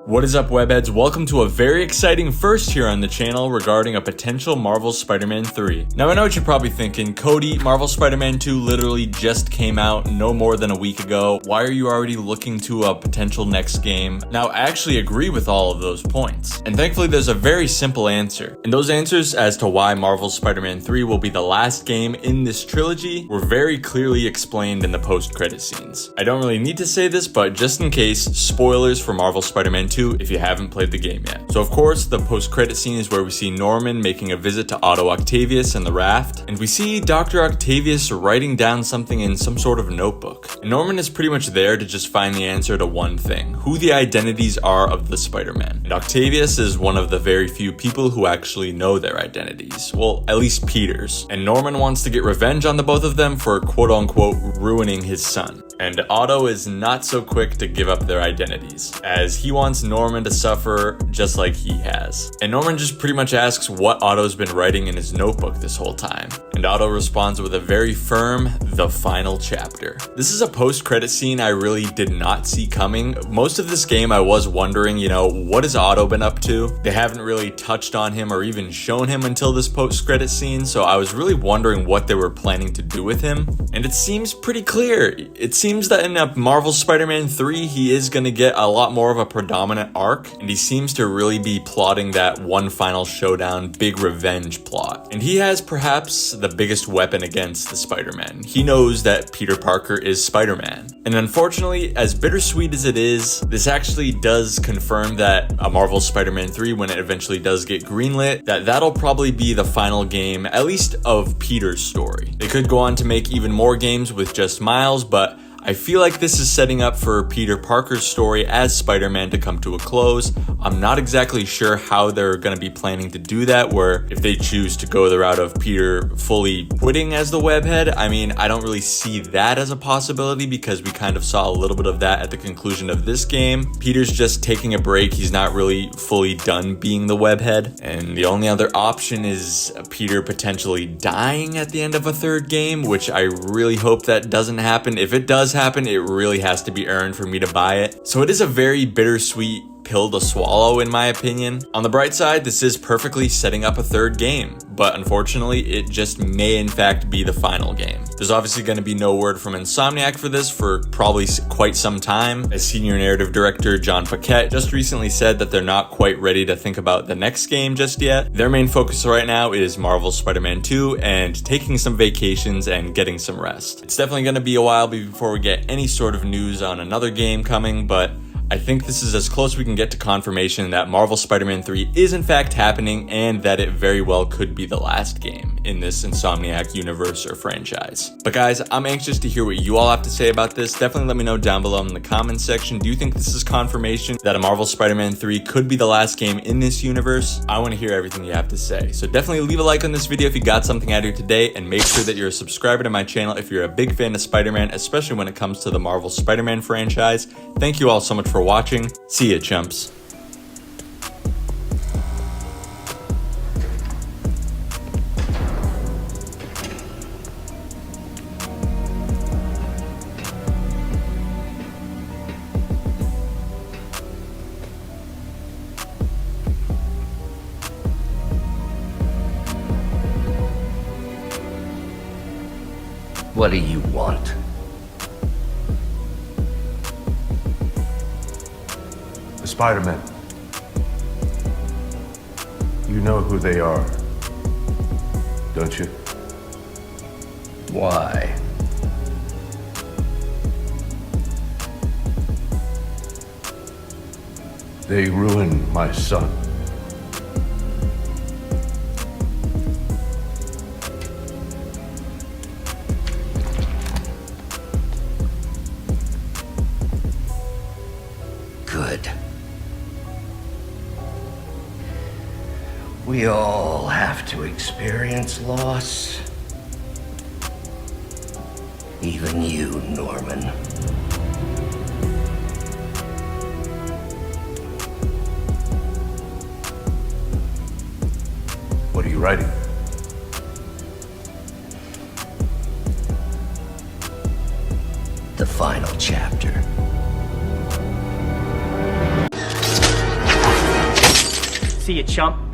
What is up, webheads? Welcome to a very exciting first here on the channel regarding a potential Marvel Spider-Man 3. Now I know what you're probably thinking, Cody, Marvel Spider-Man 2 literally just came out no more than a week ago. Why are you already looking to a potential next game? Now I actually agree with all of those points. And thankfully there's a very simple answer. And those answers as to why Marvel Spider-Man 3 will be the last game in this trilogy were very clearly explained in the post-credit scenes. I don't really need to say this, but just in case, spoilers for Marvel Spider-Man 2 if you haven't played the game yet. So of course, the post-credit scene is where we see Norman making a visit to Otto Octavius and the Raft, and we see Dr. Octavius writing down something in some sort of notebook. And Norman is pretty much there to just find the answer to one thing: who the identities are of the Spider-Man. And Octavius is one of the very few people who actually know their identities. Well, at least Peter's. And Norman wants to get revenge on the both of them for quote-unquote ruining his son. And Otto is not so quick to give up their identities, as he wants Norman to suffer just like he has. And Norman just pretty much asks what Otto's been writing in his notebook this whole time. And Otto responds with a very firm, "the final chapter." This is a post-credit scene I really did not see coming. Most of this game I was wondering, what has Otto been up to? They haven't really touched on him or even shown him until this post-credit scene, so I was really wondering what they were planning to do with him. And it seems pretty clear. It seems that in a Marvel Spider-Man 3, he is going to get a lot more of a predominant arc, and he seems to really be plotting that one final showdown, big revenge plot. And he has perhaps the biggest weapon against the Spider-Man. He knows that Peter Parker is Spider-Man. And unfortunately, as bittersweet as it is, this actually does confirm that a Marvel Spider-Man 3, when it eventually does get greenlit, that'll probably be the final game, at least of Peter's story. They could go on to make even more games with just Miles, but I feel like this is setting up for Peter Parker's story as Spider-Man to come to a close. I'm not exactly sure how they're going to be planning to do that, where if they choose to go the route of Peter fully quitting as the webhead. I mean, I don't really see that as a possibility because we kind of saw a little bit of that at the conclusion of this game. Peter's just taking a break. He's not really fully done being the webhead. And the only other option is Peter potentially dying at the end of a third game, which I really hope that doesn't happen. If it does happen, it really has to be earned for me to buy it. So it is a very bittersweet pill to swallow, in my opinion. On the bright side, this is perfectly setting up a third game, but unfortunately it just may in fact be the final game. There's obviously going to be no word from Insomniac for this for probably quite some time, as senior narrative director John Paquette just recently said that they're not quite ready to think about the next game just yet. Their main focus right now is Marvel Spider-Man 2 and taking some vacations and getting some rest. It's definitely going to be a while before we get any sort of news on another game coming, but I think this is as close we can get to confirmation that Marvel Spider-Man 3 is in fact happening and that it very well could be the last game in this Insomniac universe or franchise. But guys, I'm anxious to hear what you all have to say about this. Definitely let me know down below in the comments section. Do you think this is confirmation that a Marvel Spider-Man 3 could be the last game in this universe? I want to hear everything you have to say. So definitely leave a like on this video if you got something out of it today, and make sure that you're a subscriber to my channel if you're a big fan of Spider-Man, especially when it comes to the Marvel Spider-Man franchise. Thank you all so much for watching. See ya, chumps. What do you want? The Spider-Man. You know who they are, don't you? Why? They ruined my son. Good. We all have to experience loss. Even you, Norman. What are you writing? The final chapter. See you, chump.